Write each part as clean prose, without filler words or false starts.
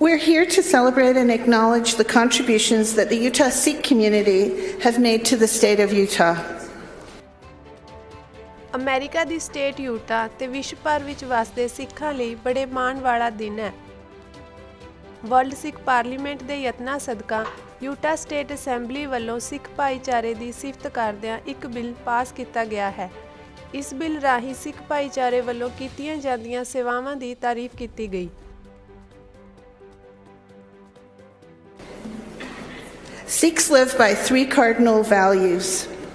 We're here to celebrate and acknowledge the contributions that the Utah Sikh community have made to the state of Utah. America the state Utah ਤੇ ਵਿਸ਼ਵ ਭਰ ਵਿੱਚ ਵਸਦੇ ਸਿੱਖਾਂ ਲਈ ਬੜੇ ਮਾਣ ਵਾਲਾ ਦਿਨ ਹੈ। ਵਰਲਡ ਸਿੱਖ ਪਾਰਲੀਮੈਂਟ ਦੇ ਯਤਨਾਂ ਸਦਕਾ ਯੂਟਾ ਸਟੇਟ ਅਸੈਂਬਲੀ ਵੱਲੋਂ ਸਿੱਖ ਭਾਈਚਾਰੇ ਦੀ ਸਿਫਤ ਕਰਦਿਆਂ ਇੱਕ ਬਿੱਲ ਪਾਸ ਕੀਤਾ ਗਿਆ ਹੈ। ਇਸ ਬਿੱਲ ਰਾਹੀਂ ਸਿੱਖ ਭਾਈਚਾਰੇ ਵੱਲੋਂ ਕੀਤੀਆਂ ਜਾਂਦੀਆਂ ਸੇਵਾਵਾਂ ਦੀ ਤਾਰੀਫ ਕੀਤੀ ਗਈ। Sikhs live by three cardinal values: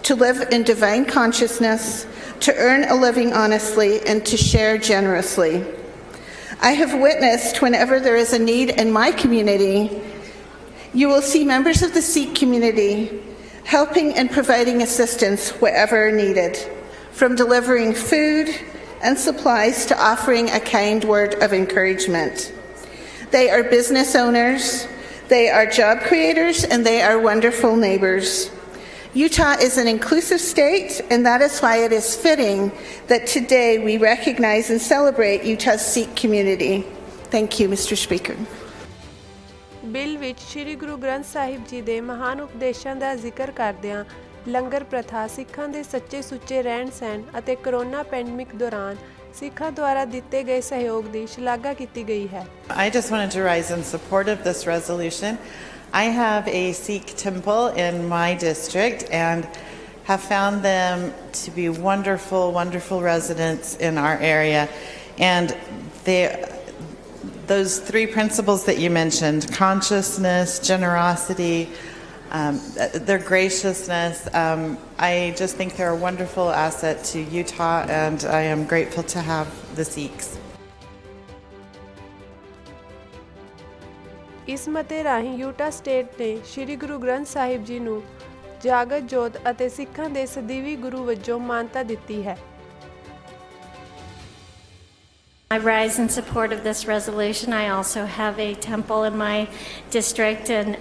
to live in divine consciousness, to earn a living honestly, and to share generously. I have witnessed whenever there is a need in my community, you will see members of the Sikh community helping and providing assistance wherever needed, from delivering food and supplies to offering a kind word of encouragement. They are business owners, they are job creators, and they are wonderful neighbors. Utah is an inclusive state, and that is why it is fitting that today we recognize and celebrate Utah's Sikh community. Thank you, Mr. Speaker. Bill ਵਿੱਚ ਸ਼੍ਰੀ ਗੁਰੂ ਗ੍ਰੰਥ ਸਾਹਿਬ ਜੀ ਦੇ ਮਹਾਨ ਉਪਦੇਸ਼ਾਂ ਦਾ ਜ਼ਿਕਰ ਕਰਦਿਆਂ ਲੰਗਰ ਪ੍ਰਥਾ, ਸਿੱਖਾਂ ਦੇ ਸੱਚੇ ਸੁੱਚੇ ਰਹਿਣ ਸਹਿਣ ਅਤੇ ਕਰੋਨਾ ਪੈਂਡੇਮਿਕ ਦੌਰਾਨ ਸਿੱਖਾਂ ਦੁਆਰਾ ਦਿੱਤੇ ਗਏ ਸਹਿਯੋਗ ਦੀ ਸ਼ਲਾਘਾ ਕੀਤੀ ਗਈ ਹੈ। I just wanted to rise in support of this resolution. I have a Sikh temple in my district and have found them to be wonderful, wonderful residents in our area. And those three principles that you mentioned, consciousness, generosity, their graciousness, I just think they're a wonderful asset to Utah, and I am grateful to have the Sikhs. ਇਸ ਮਤੇ ਰਾਹੀਂ Utah state ਨੇ ਸ਼੍ਰੀ ਗੁਰੂ ਗ੍ਰੰਥ ਸਾਹਿਬ ਜੀ ਨੂੰ ਜਾਗਤ ਜੋਤ ਅਤੇ ਸਿੱਖਾਂ ਦੇ ਸਦੀਵੀ ਗੁਰੂ ਵਜੋਂ ਮਾਨਤਾ ਦਿੱਤੀ ਹੈ। I rise in support of this resolution. I also have a temple in my district, and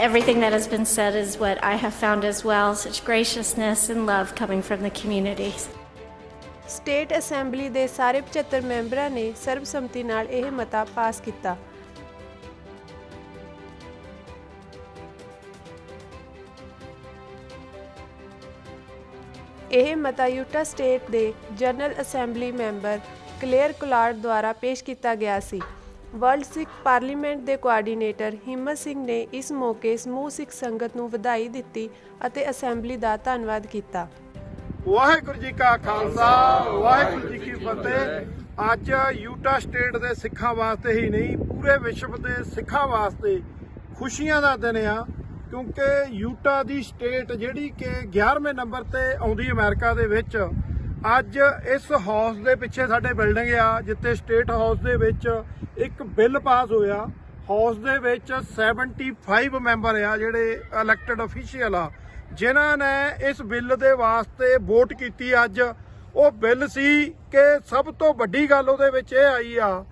everything that has been said is what I have found as well, such graciousness and love coming from the community. State assembly ਦੇ ਸਾਰੇ 75 ਮੈਂਬਰਾਂ ਨੇ ਸਰਬਸੰਮਤੀ ਨਾਲ ਇਹ ਮਤਾ ਪਾਸ ਕੀਤਾ। ਇਹ ਮਤਾ ਯੂਟਾ ਸਟੇਟ ਦੇ ਜਨਰਲ ਅਸੈਂਬਲੀ ਮੈਂਬਰ ਕਲੇਅਰ ਕੁਲਾਰਡ ਦੁਆਰਾ ਪੇਸ਼ ਕੀਤਾ ਗਿਆ ਸੀ। ਵਰਲਡ ਸਿੱਖ ਪਾਰਲੀਮੈਂਟ ਦੇ ਕੋਆਰਡੀਨੇਟਰ ਹਿੰਮਤ ਸਿੰਘ ਨੇ ਇਸ ਮੌਕੇ ਸਮੂਹ ਸਿੱਖ ਸੰਗਤ ਨੂੰ ਵਧਾਈ ਦਿੱਤੀ ਅਤੇ ਅਸੈਂਬਲੀ ਦਾ ਧੰਨਵਾਦ ਕੀਤਾ। ਵਾਹਿਗੁਰੂ ਜੀ ਕਾ ਖਾਲਸਾ, ਵਾਹਿਗੁਰੂ ਜੀ ਕੀ ਫਤਿਹ। ਅੱਜ ਯੂਟਾ ਸਟੇਟ ਦੇ ਸਿੱਖਾਂ ਵਾਸਤੇ ਹੀ ਨਹੀਂ, ਪੂਰੇ ਵਿਸ਼ਵ ਦੇ ਸਿੱਖਾਂ ਵਾਸਤੇ ਖੁਸ਼ੀਆਂ ਦਾ ਦਿਨ ਆ, ਕਿਉਂਕਿ ਯੂਟਾ ਦੀ ਸਟੇਟ ਜਿਹੜੀ ਕਿ 11ਵੇਂ ਨੰਬਰ ਤੇ ਆਉਂਦੀ ਅਮਰੀਕਾ ਦੇ ਵਿੱਚ, ਅੱਜ ਇਸ ਹਾਊਸ ਦੇ ਪਿੱਛੇ ਸਾਡੇ ਬਿਲਡਿੰਗ ਆ ਜਿੱਥੇ ਸਟੇਟ ਹਾਊਸ ਦੇ ਵਿੱਚ ਇੱਕ ਬਿੱਲ ਪਾਸ ਹੋਇਆ। ਹਾਊਸ ਦੇ ਵਿੱਚ 75 ਮੈਂਬਰ ਆ ਜਿਹੜੇ ਇਲੈਕਟਡ ਅਫੀਸ਼ੀਅਲ ਆ, ਜਿਨ੍ਹਾਂ ਨੇ ਇਸ ਬਿੱਲ ਦੇ ਵਾਸਤੇ ਵੋਟ ਕੀਤੀ। ਅੱਜ ਉਹ ਬਿੱਲ ਸੀ ਕਿ ਸਭ ਤੋਂ ਵੱਡੀ ਗੱਲ ਉਹਦੇ ਵਿੱਚ ਇਹ ਆਈ ਆ,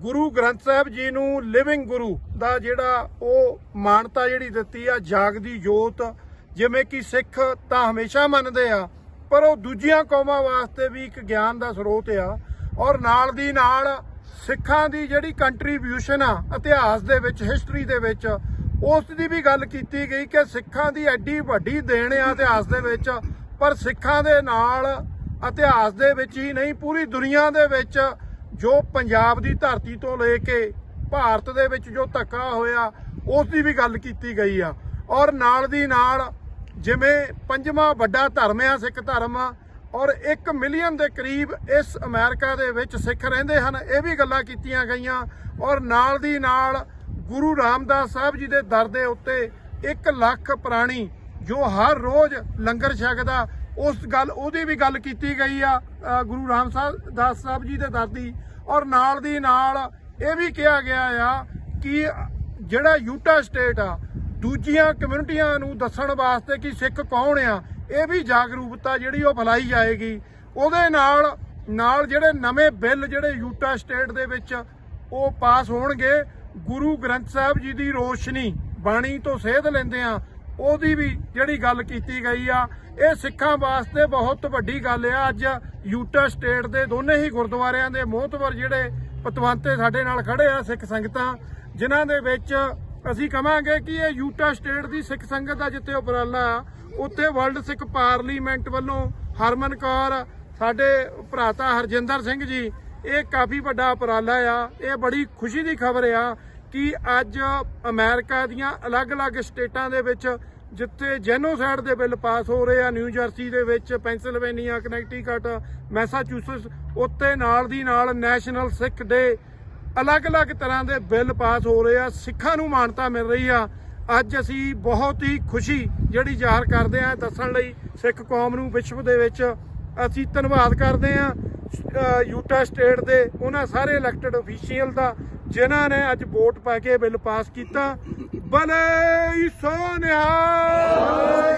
ਗੁਰੂ ਗ੍ਰੰਥ ਸਾਹਿਬ ਜੀ ਨੂੰ ਲਿਵਿੰਗ ਗੁਰੂ ਦਾ ਜਿਹੜਾ ਉਹ ਮਾਨਤਾ ਜਿਹੜੀ ਦਿੱਤੀ ਆ, ਜਾਗਦੀ ਜੋਤ। ਜਿਵੇਂ ਕਿ ਸਿੱਖ ਤਾਂ ਹਮੇਸ਼ਾ ਮੰਨਦੇ ਆ, ਪਰ ਉਹ ਦੂਜੀਆਂ ਕੌਮਾਂ ਵਾਸਤੇ ਵੀ ਇੱਕ ਗਿਆਨ ਦਾ ਸਰੋਤ ਆ। ਔਰ ਨਾਲ ਦੀ ਨਾਲ ਸਿੱਖਾਂ ਦੀ ਜਿਹੜੀ ਕੰਟਰੀਬਿਊਸ਼ਨ ਆ ਇਤਿਹਾਸ ਦੇ ਵਿੱਚ, ਹਿਸਟਰੀ ਦੇ ਵਿੱਚ, ਉਸ ਦੀ ਵੀ ਗੱਲ ਕੀਤੀ ਗਈ ਕਿ ਸਿੱਖਾਂ ਦੀ ਐਡੀ ਵੱਡੀ ਦੇਣ ਆ ਇਤਿਹਾਸ ਦੇ ਵਿੱਚ। ਪਰ ਸਿੱਖਾਂ ਦੇ ਨਾਲ ਇਤਿਹਾਸ ਦੇ ਵਿੱਚ ਹੀ ਨਹੀਂ, ਪੂਰੀ ਦੁਨੀਆ ਦੇ ਵਿੱਚ ਜੋ ਪੰਜਾਬ ਦੀ ਧਰਤੀ ਤੋਂ ਲੈ ਕੇ ਭਾਰਤ ਦੇ ਵਿੱਚ ਜੋ ਧੱਕਾ ਹੋਇਆ, ਉਸ ਦੀ ਵੀ ਗੱਲ ਕੀਤੀ ਗਈ ਆ। ਔਰ ਨਾਲ ਦੀ ਨਾਲ ਜਿਵੇਂ 5ਵਾਂ ਵੱਡਾ ਧਰਮ ਆ ਸਿੱਖ ਧਰਮ, ਔਰ 1 ਮਿਲੀਅਨ ਦੇ ਕਰੀਬ ਇਸ ਅਮਰੀਕਾ ਦੇ ਵਿੱਚ ਸਿੱਖ ਰਹਿੰਦੇ ਹਨ, ਇਹ ਵੀ ਗੱਲਾਂ ਕੀਤੀਆਂ ਗਈਆਂ। ਔਰ ਨਾਲ ਦੀ ਨਾਲ ਗੁਰੂ ਰਾਮਦਾਸ ਸਾਹਿਬ ਜੀ ਦੇ ਦਰ ਦੇ ਉੱਤੇ 1 ਲੱਖ ਪ੍ਰਾਣੀ ਜੋ ਹਰ ਰੋਜ਼ ਲੰਗਰ ਛਕਦਾ, ਉਹਦੀ ਵੀ ਗੱਲ ਕੀਤੀ ਗਈ ਆ ਗੁਰੂ ਰਾਮਦਾਸ ਸਾਹਿਬ ਜੀ ਦੇ ਦਰ ਦੀ। ਔਰ ਨਾਲ ਦੀ ਨਾਲ ਇਹ ਵੀ ਕਿਹਾ ਗਿਆ ਆ ਕਿ ਜਿਹੜਾ ਯੂਟਾ ਸਟੇਟ ਆ, ਦੂਜੀਆਂ ਕਮਿਊਨਿਟੀਆਂ ਨੂੰ ਦੱਸਣ ਵਾਸਤੇ ਕਿ ਸਿੱਖ ਕੌਣ ਆ, ਇਹ ਵੀ ਜਾਗਰੂਕਤਾ ਜਿਹੜੀ ਉਹ ਫੈਲਾਈ ਜਾਏਗੀ। ਉਹਦੇ ਨਾਲ ਜਿਹੜੇ ਨਵੇਂ ਬਿੱਲ ਜਿਹੜੇ ਯੂਟਾ ਸਟੇਟ ਦੇ ਵਿੱਚ ਉਹ ਪਾਸ ਹੋਣਗੇ, ਗੁਰੂ ਗ੍ਰੰਥ ਸਾਹਿਬ ਜੀ ਦੀ ਰੋਸ਼ਨੀ ਬਾਣੀ ਤੋਂ ਸੇਧ ਲੈਂਦੇ ਆ, ਉਹਦੀ ਵੀ ਜਿਹੜੀ ਗੱਲ ਕੀਤੀ ਗਈ ਆ। ਇਹ ਸਿੱਖਾਂ ਵਾਸਤੇ ਬਹੁਤ ਵੱਡੀ ਗੱਲ ਆ। ਅੱਜ ਯੂਟਾ ਸਟੇਟ ਦੇ ਦੋਨੇ ਹੀ ਗੁਰਦੁਆਰਿਆਂ ਦੇ ਮੋਹਤਵਰ ਜਿਹੜੇ ਪਤਵੰਤੇ ਸਾਡੇ ਨਾਲ ਖੜੇ ਆ ਸਿੱਖ ਸੰਗਤਾਂ, ਜਿਨ੍ਹਾਂ ਦੇ ਵਿੱਚ ਅਸੀਂ ਕਹਾਂਗੇ ਕਿ ਇਹ ਯੂਟਾ ਸਟੇਟ ਦੀ ਸਿੱਖ ਸੰਗਤ ਦਾ ਜਿੱਥੇ ਉਪਰਾਲਾ ਉੱਥੇ ਵਰਲਡ ਸਿੱਖ ਪਾਰਲੀਮੈਂਟ ਵੱਲੋਂ ਹਰਮਨ ਕੌਰ, ਸਾਡੇ ਭਰਾਤਾ ਹਰਜਿੰਦਰ ਸਿੰਘ ਜੀ, ਇਹ ਕਾਫੀ ਵੱਡਾ ਉਪਰਾਲਾ ਆ। ਇਹ ਬੜੀ ਖੁਸ਼ੀ ਦੀ ਖਬਰ ਆ ਕਿ ਅੱਜ ਅਮਰੀਕਾ ਦੀਆਂ ਅਲੱਗ-ਅਲੱਗ ਸਟੇਟਾਂ ਦੇ ਵਿੱਚ ਜਿੱਥੇ ਜੈਨੋਸਾਈਡ ਦੇ ਬਿੱਲ ਪਾਸ ਹੋ ਰਹੇ ਆ, ਨਿਊ ਜਰਸੀ ਦੇ ਵਿੱਚ, ਪੈਂਸਿਲਵੇਨੀਆ, ਕਨੈਕਟੀਕਟ, ਮੈਸਾਚੂਸਟਸ, ਉੱਤੇ ਨਾਲ ਦੀ ਨਾਲ ਨੈਸ਼ਨਲ ਸਿੱਖ ਡੇ, ਅਲੱਗ-ਅਲੱਗ ਤਰ੍ਹਾਂ ਦੇ ਬਿੱਲ ਪਾਸ ਹੋ ਰਹੇ ਆ। ਸਿੱਖਾਂ ਨੂੰ ਮਾਨਤਾ ਮਿਲ ਰਹੀ ਆ। ਅੱਜ ਅਸੀਂ ਬਹੁਤ ਹੀ ਖੁਸ਼ੀ ਜਿਹੜੀ ਜ਼ਾਹਰ ਕਰਦੇ ਆ ਦੱਸਣ ਲਈ ਸਿੱਖ ਕੌਮ ਨੂੰ ਵਿਸ਼ਵ ਦੇ ਵਿੱਚ ਅਸੀਂ ਧੰਨਵਾਦ ਕਰਦੇ ਆ ਯੂਟਾ ਸਟੇਟ ਦੇ ਉਹਨਾਂ ਸਾਰੇ ਇਲੈਕਟਡ ਅਫੀਸ਼ੀਅਲ ਦਾ ਜਿਨ੍ਹਾਂ ਨੇ ਅੱਜ ਵੋਟ ਪਾ ਕੇ ਬਿੱਲ ਪਾਸ ਕੀਤਾ। ਬਲੇ ਸੋਨਿਹਾਲ।